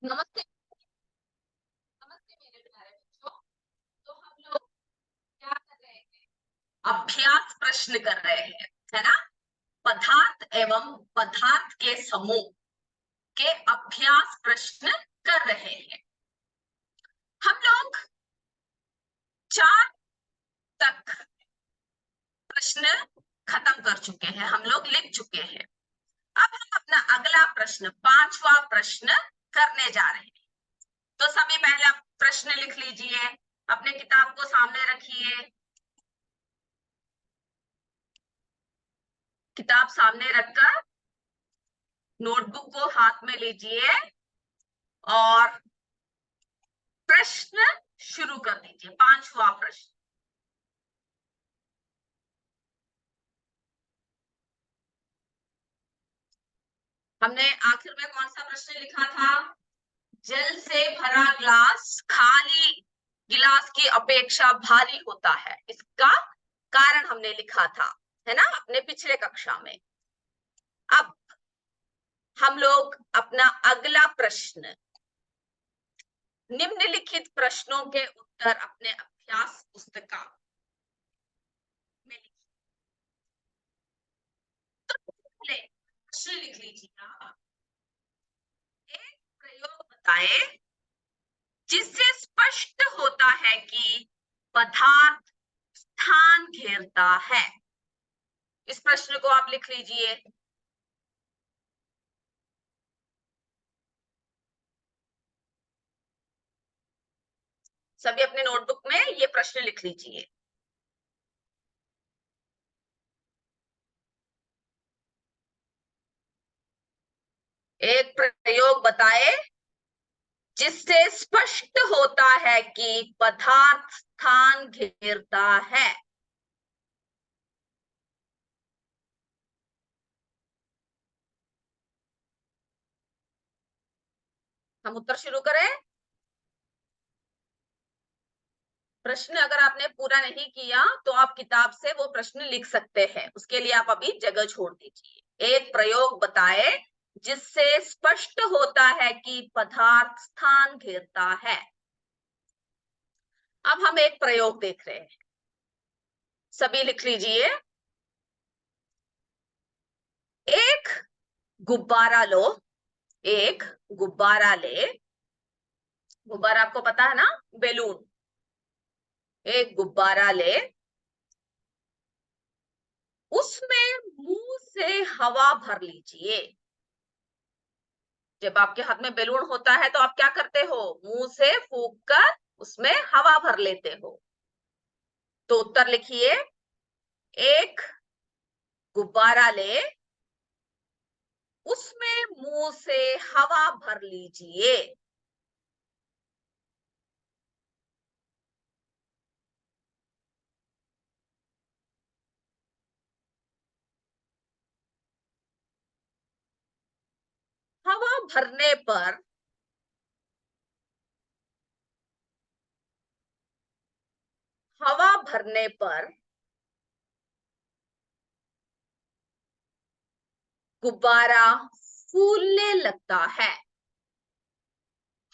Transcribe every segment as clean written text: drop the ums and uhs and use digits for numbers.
नमस्ते। नमस्ते मेरे प्यारे बच्चों। तो हम लोग क्या कर रहे हैं? अभ्यास प्रश्न कर रहे हैं, है ना? पदार्थ एवं पदार्थ के समूह के अभ्यास प्रश्न कर रहे हैं। हम लोग 4 तक प्रश्न खत्म कर चुके हैं, हम लोग लिख चुके हैं। अब हम अपना अगला प्रश्न, 5वां प्रश्न करने जा रहे हैं। तो सभी पहला प्रश्न लिख लीजिए, अपने किताब को सामने रखिए, किताब सामने रखकर नोटबुक को हाथ में लीजिए और प्रश्न शुरू कर दीजिए। 5वां प्रश्न। हमने आखिर में कौन सा प्रश्न लिखा था? जल से भरा ग्लास खाली गिलास की अपेक्षा भारी होता है, इसका कारण हमने लिखा था, है ना, अपने पिछले कक्षा में। अब हम लोग अपना अगला प्रश्न, निम्नलिखित प्रश्नों के उत्तर अपने अभ्यास पुस्तिका में लिखिए। तो पहले प्रश्न लिख लीजिएगा। एक प्रयोग बताए जिससे स्पष्ट होता है कि पदार्थ स्थान घेरता है। इस प्रश्न को आप लिख लीजिए। सभी अपने नोटबुक में ये प्रश्न लिख लीजिए। एक प्रयोग बताए जिससे स्पष्ट होता है कि पदार्थ स्थान घेरता है। हम उत्तर शुरू करें। प्रश्न अगर आपने पूरा नहीं किया तो आप किताब से वो प्रश्न लिख सकते हैं, उसके लिए आप अभी जगह छोड़ दीजिए। एक प्रयोग बताए जिससे स्पष्ट होता है कि पदार्थ स्थान घेरता है। अब हम एक प्रयोग देख रहे हैं, सभी लिख लीजिए। एक गुब्बारा लो, एक गुब्बारा ले, गुब्बारा आपको पता है ना, बैलून। एक गुब्बारा ले, उसमें मुंह से हवा भर लीजिए। जब आपके हाथ में बैलून होता है तो आप क्या करते हो? मुंह से फूंक कर उसमें हवा भर लेते हो। तो उत्तर लिखिए। एक गुब्बारा ले, उसमें मुंह से हवा भर लीजिए। हवा भरने पर हवा भरने पर गुब्बारा फूलने लगता है।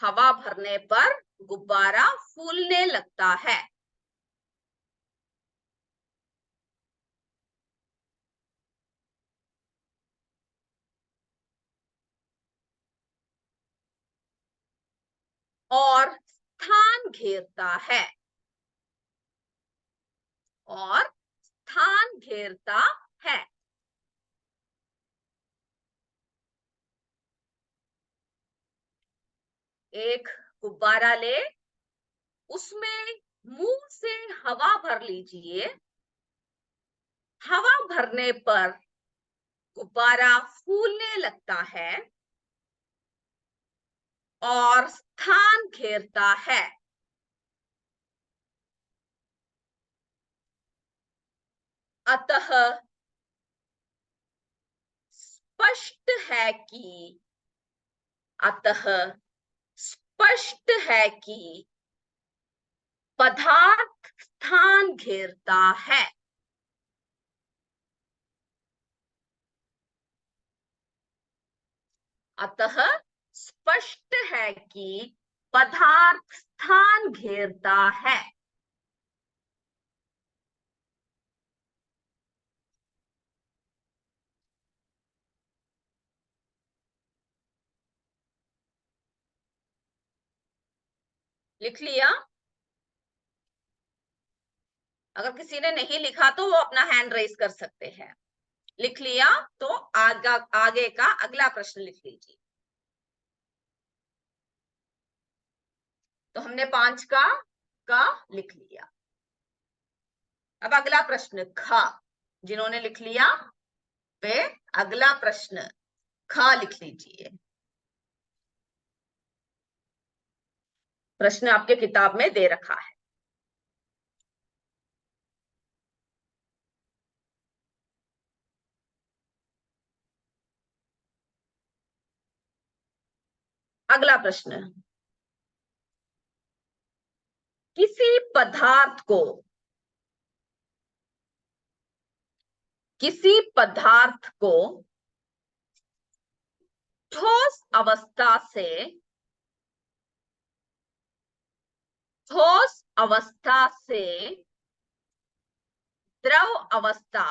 हवा भरने पर गुब्बारा फूलने लगता है। और स्थान घेरता है। और स्थान घेरता है। एक गुब्बारा ले, उसमें मुंह से हवा भर लीजिए। हवा भरने पर गुब्बारा फूलने लगता है और स्थान घेरता है। अतः स्पष्ट है कि अतः स्पष्ट है कि पदार्थ स्थान घेरता है। अतः स्पष्ट है है कि पदार्थ स्थान घेरता है। लिख लिया? अगर किसी ने नहीं लिखा तो वो अपना हैंड रेज कर सकते हैं। लिख लिया तो आगे का अगला प्रश्न लिख लीजिए। तो हमने 5 का लिख लिया। अब अगला प्रश्न ख, जिन्होंने लिख लिया वे अगला प्रश्न ख लिख लीजिए। प्रश्न आपके किताब में दे रखा है। अगला प्रश्न, किसी पदार्थ को ठोस अवस्था से द्रव अवस्था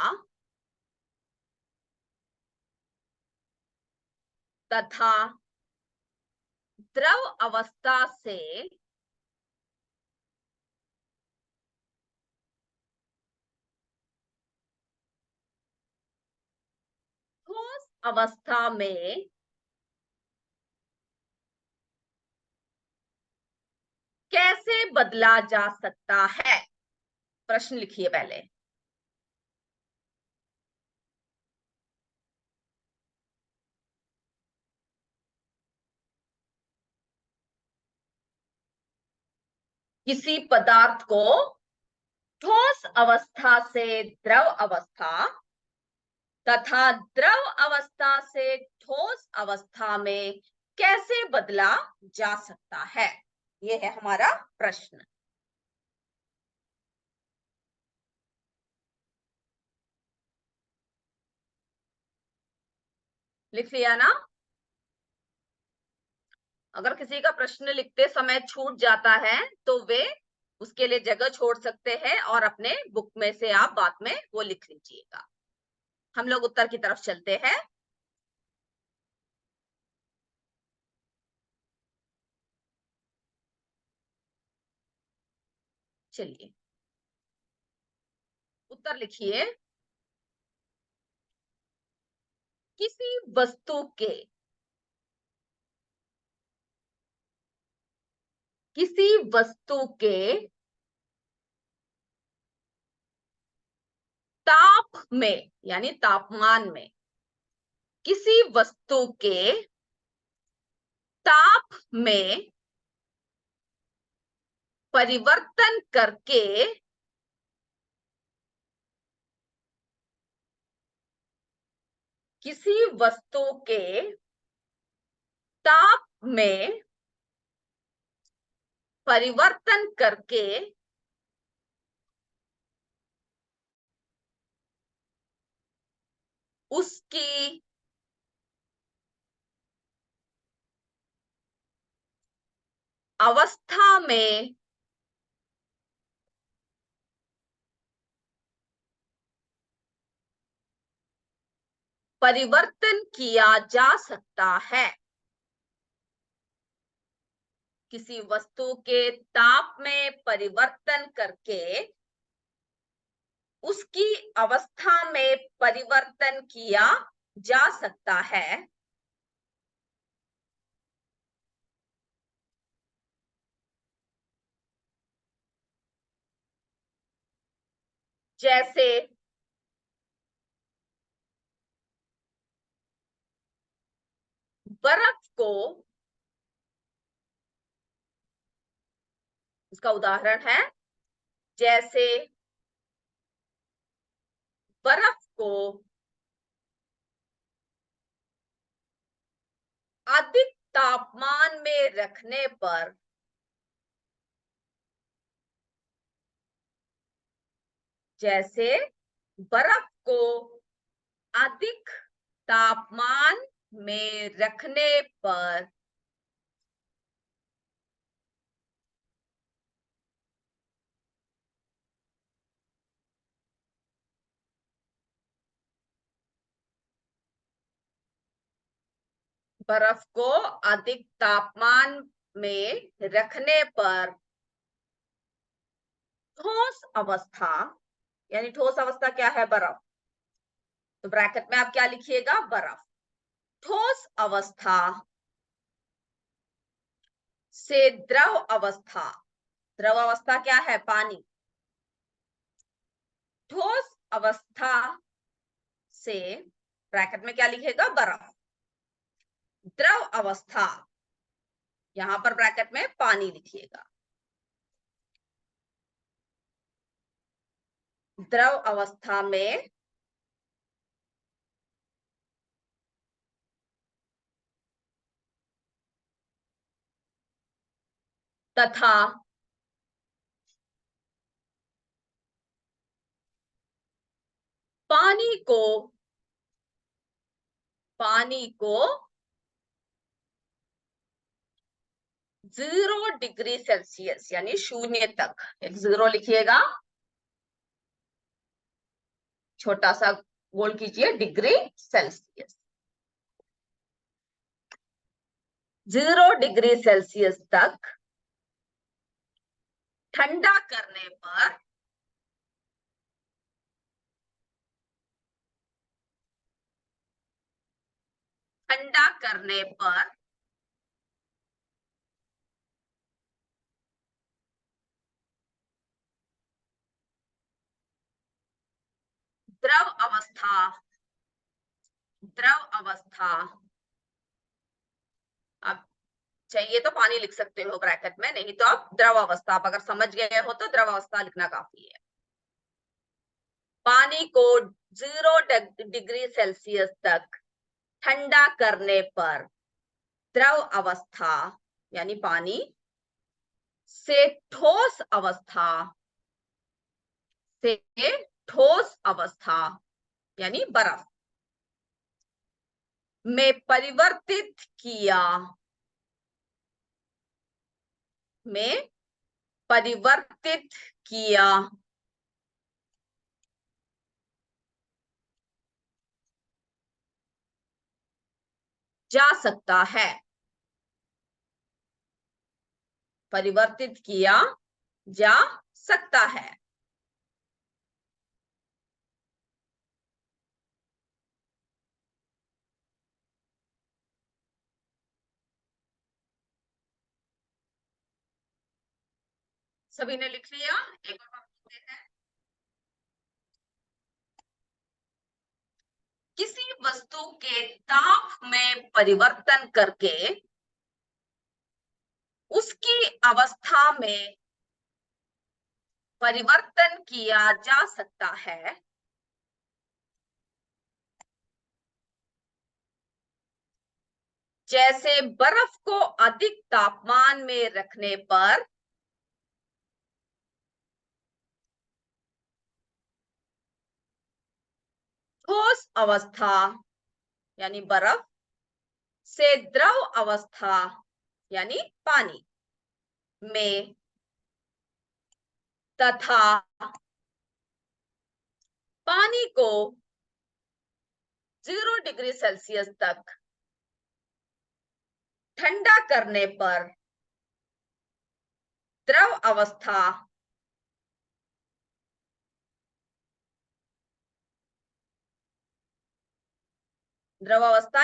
तथा द्रव अवस्था से ठोस अवस्था में कैसे बदला जा सकता है? प्रश्न लिखिए पहले। किसी पदार्थ को ठोस अवस्था से द्रव अवस्था तथा द्रव अवस्था से ठोस अवस्था में कैसे बदला जा सकता है, यह है हमारा प्रश्न। लिख लिया ना? अगर किसी का प्रश्न लिखते समय छूट जाता है तो वे उसके लिए जगह छोड़ सकते हैं और अपने बुक में से आप बाद में वो लिख लीजिएगा। हम लोग उत्तर की तरफ चलते हैं। चलिए उत्तर लिखिए। किसी वस्तु के ताप में यानी तापमान में, किसी वस्तु के ताप में परिवर्तन करके किसी वस्तु के ताप में परिवर्तन करके उसकी अवस्था में परिवर्तन किया जा सकता है। किसी वस्तु के ताप में परिवर्तन करके उसकी अवस्था में परिवर्तन किया जा सकता है। जैसे बर्फ को, इसका उदाहरण है, जैसे बर्फ को अधिक तापमान में रखने पर जैसे बर्फ को अधिक तापमान में रखने पर बर्फ को अधिक तापमान में रखने पर ठोस अवस्था, यानी ठोस अवस्था क्या है? बर्फ। तो ब्रैकेट में आप क्या लिखिएगा? बर्फ। ठोस अवस्था से द्रव अवस्था, द्रव अवस्था क्या है? पानी। ठोस अवस्था से ब्रैकेट में क्या लिखेगा? बर्फ। द्रव अवस्था, यहां पर ब्रैकेट में पानी लिखिएगा। द्रव अवस्था में तथा पानी को 0 डिग्री सेल्सियस, यानी 0 तक, एक 0 लिखिएगा, छोटा सा गोल कीजिए, डिग्री सेल्सियस। 0 डिग्री सेल्सियस तक ठंडा करने पर द्रव अवस्था, आप चाहिए तो पानी लिख सकते हो ब्रैकेट में, नहीं तो आप द्रव अवस्था, आप अगर समझ गए हो तो द्रव अवस्था लिखना काफी है। पानी को 0 डिग्री सेल्सियस तक ठंडा करने पर द्रव अवस्था यानी पानी से ठोस अवस्था यानी बर्फ में परिवर्तित किया जा सकता है। परिवर्तित किया जा सकता है। सभी ने लिख लिया? एक और बार लिखते हैं। किसी वस्तु के ताप में परिवर्तन करके उसकी अवस्था में परिवर्तन किया जा सकता है। जैसे बर्फ को अधिक तापमान में रखने पर ठोस अवस्था यानी बर्फ से द्रव अवस्था यानी पानी में तथा पानी को 0 डिग्री सेल्सियस तक ठंडा करने पर द्रव अवस्था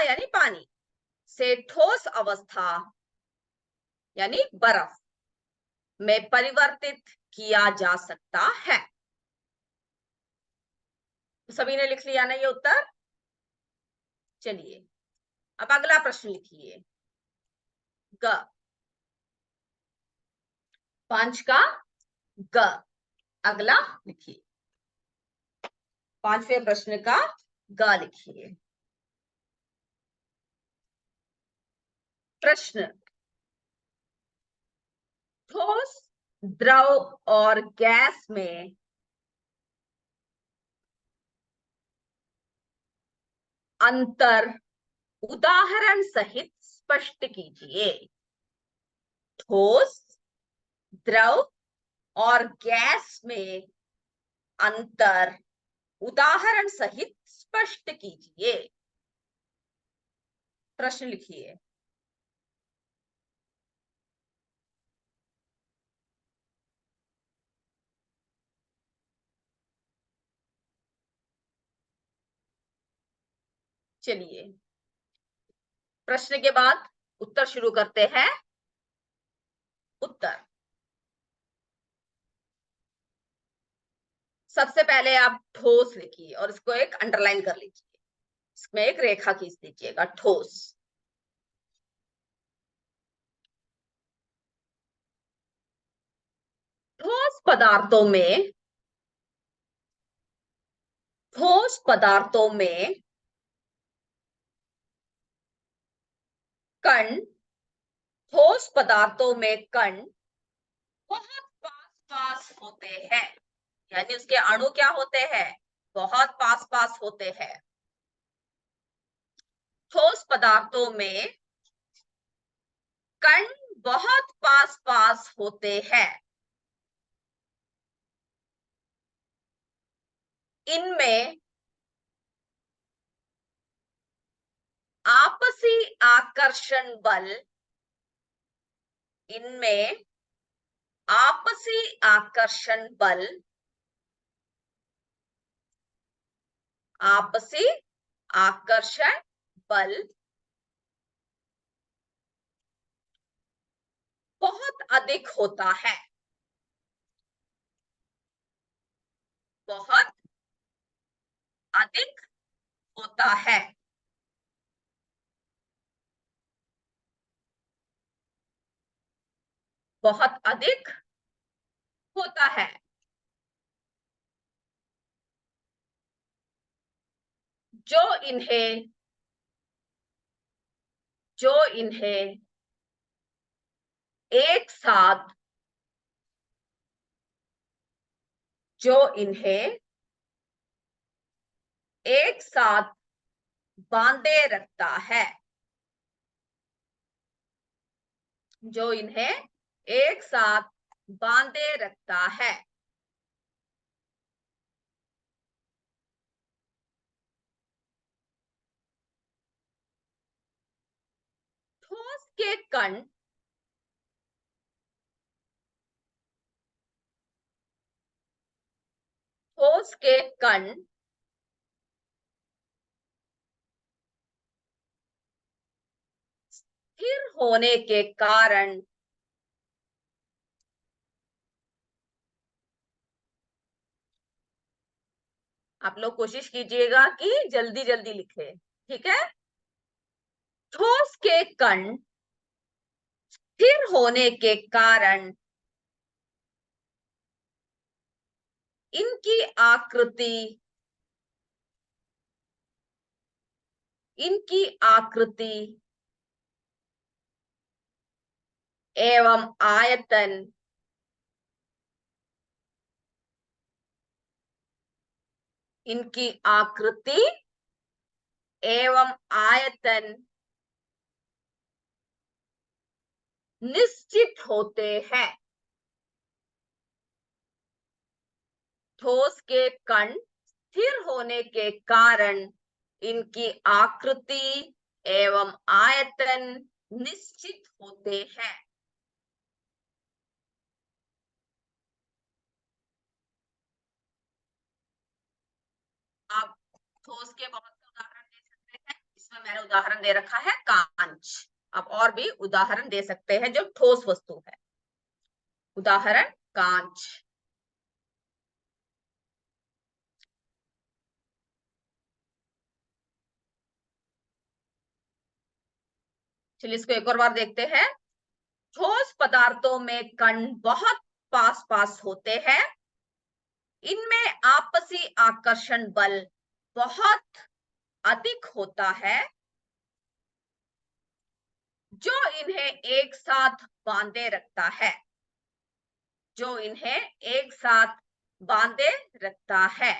यानी पानी से ठोस अवस्था यानी बर्फ में परिवर्तित किया जा सकता है। सभी ने लिख लिया ना ये उत्तर? चलिए अब अगला प्रश्न लिखिए। 5 का ग, अगला लिखिए। 5वें प्रश्न का ग लिखिए। प्रश्न: ठोस, द्रव और गैस में अंतर उदाहरण सहित स्पष्ट कीजिए। ठोस, द्रव और गैस में अंतर उदाहरण सहित स्पष्ट कीजिए। प्रश्न लिखिए। चलिए, प्रश्न के बाद उत्तर शुरू करते हैं। उत्तर, सबसे पहले आप ठोस लिखिए और इसको एक अंडरलाइन कर लीजिए, इसमें एक रेखा खींच दीजिएगा। ठोस, ठोस पदार्थों में, ठोस पदार्थों में कण, ठोस पदार्थों में कण बहुत पास पास होते हैं, यानी उसके अणु क्या होते हैं? बहुत पास पास होते हैं। ठोस पदार्थों में कण बहुत पास पास होते हैं। इनमें आपसी आकर्षण बल, इनमें आपसी आकर्षण बल, आपसी आकर्षण बल बहुत अधिक होता है। बहुत अधिक होता है। बहुत अधिक होता है। जो इन्हें, जो इन्हें एक साथ, जो इन्हें एक साथ बांधे रखता है, जो इन्हें एक साथ बांधे रखता है। ठोस के कण, ठोस के कण स्थिर होने के कारण, आप लोग कोशिश कीजिएगा कि जल्दी जल्दी लिखे, ठीक है? ठोस के कण स्थिर होने के कारण इनकी आकृति, इनकी आकृति एवं आयतन इनकी आकृति एवं आयतन निश्चित होते हैं। ठोस के कण स्थिर होने के कारण इनकी आकृति एवं आयतन निश्चित होते हैं। आप ठोस के बहुत से उदाहरण दे सकते हैं, इसमें मैंने उदाहरण दे रखा है कांच। आप और भी उदाहरण दे सकते हैं जो ठोस वस्तु है। उदाहरण कांच। चलिए इसको एक और बार देखते हैं। ठोस पदार्थों में कण बहुत पास पास होते हैं। इनमें आपसी आकर्षण बल बहुत अधिक होता है, जो इन्हें एक साथ बांधे रखता है, जो इन्हें एक साथ बांधे रखता है।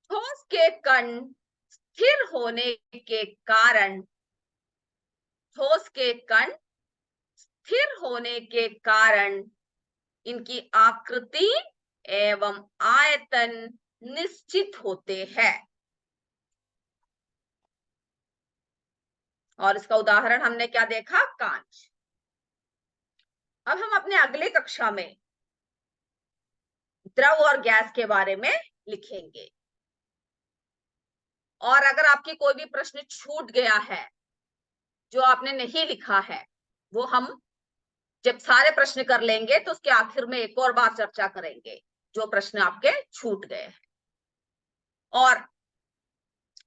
ठोस के कण स्थिर होने के कारण, ठोस के कण स्थिर होने के कारण इनकी आकृति एवं आयतन निश्चित होते हैं। और इसका उदाहरण हमने क्या देखा, कांच। अब हम अपने अगले कक्षा में द्रव और गैस के बारे में लिखेंगे। और अगर आपकी कोई भी प्रश्न छूट गया है जो आपने नहीं लिखा है, वो हम जब सारे प्रश्न कर लेंगे तो उसके आखिर में एक और बार चर्चा करेंगे जो प्रश्न आपके छूट गए हैं। और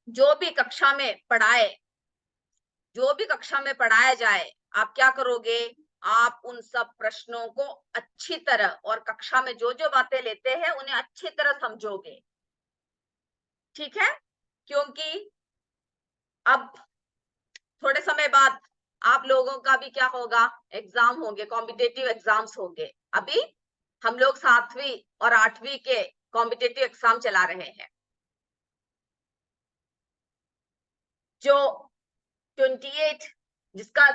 जो भी कक्षा में पढ़ाया जाए, आप क्या करोगे, आप उन सब प्रश्नों को अच्छी तरह और कक्षा में जो जो बातें लेते हैं उन्हें अच्छी तरह समझोगे, ठीक है? क्योंकि अब थोड़े समय बाद आप लोगों का भी क्या होगा, एग्जाम होंगे, कॉम्पिटेटिव एग्जाम्स होंगे। अभी हम लोग 7वीं और 8वीं के कॉम्पिटेटिव एग्जाम चला रहे हैं। जो 28 जिसका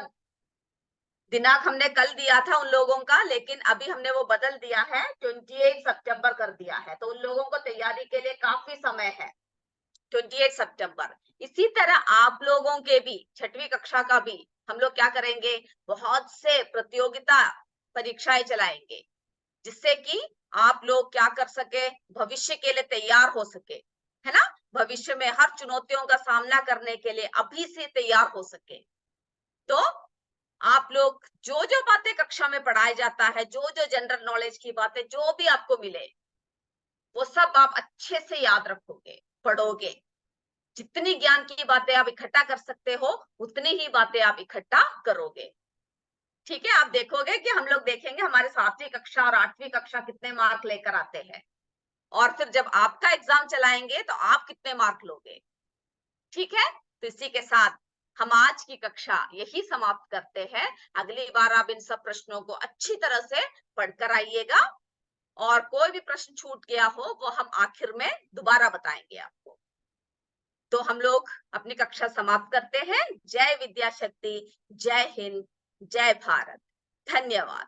दिनांक हमने कल दिया था उन लोगों का, लेकिन अभी हमने वो बदल दिया है, 28 सितंबर कर दिया है, तो उन लोगों को तैयारी के लिए काफी समय है, 28 सितंबर। इसी तरह आप लोगों के भी 6वीं कक्षा का भी हम लोग क्या करेंगे, बहुत से प्रतियोगिता परीक्षाएं चलाएंगे, जिससे कि आप लोग क्या कर सके, भविष्य के लिए तैयार हो सके, है ना? भविष्य में हर चुनौतियों का सामना करने के लिए अभी से तैयार हो सके। तो आप लोग जो जो बातें कक्षा में पढ़ाया जाता है, जो जो जनरल नॉलेज की बातें जो भी आपको मिले, वो सब आप अच्छे से याद रखोगे, पढ़ोगे। जितनी ज्ञान की बातें आप इकट्ठा कर सकते हो उतनी ही बातें आप इकट्ठा करोगे, ठीक है? आप देखोगे कि हम लोग देखेंगे हमारे 7वीं कक्षा और 8वीं कक्षा कितने मार्क लेकर आते हैं, और फिर जब आपका एग्जाम चलाएंगे तो आप कितने मार्क लोगे, ठीक है? तो इसी के साथ हम आज की कक्षा यही समाप्त करते हैं। अगली बार आप इन सब प्रश्नों को अच्छी तरह से पढ़कर आइएगा, और कोई भी प्रश्न छूट गया हो वो हम आखिर में दोबारा बताएंगे आपको। तो हम लोग अपनी कक्षा समाप्त करते हैं। जय विद्या शक्ति, जय हिंद, जय भारत, धन्यवाद।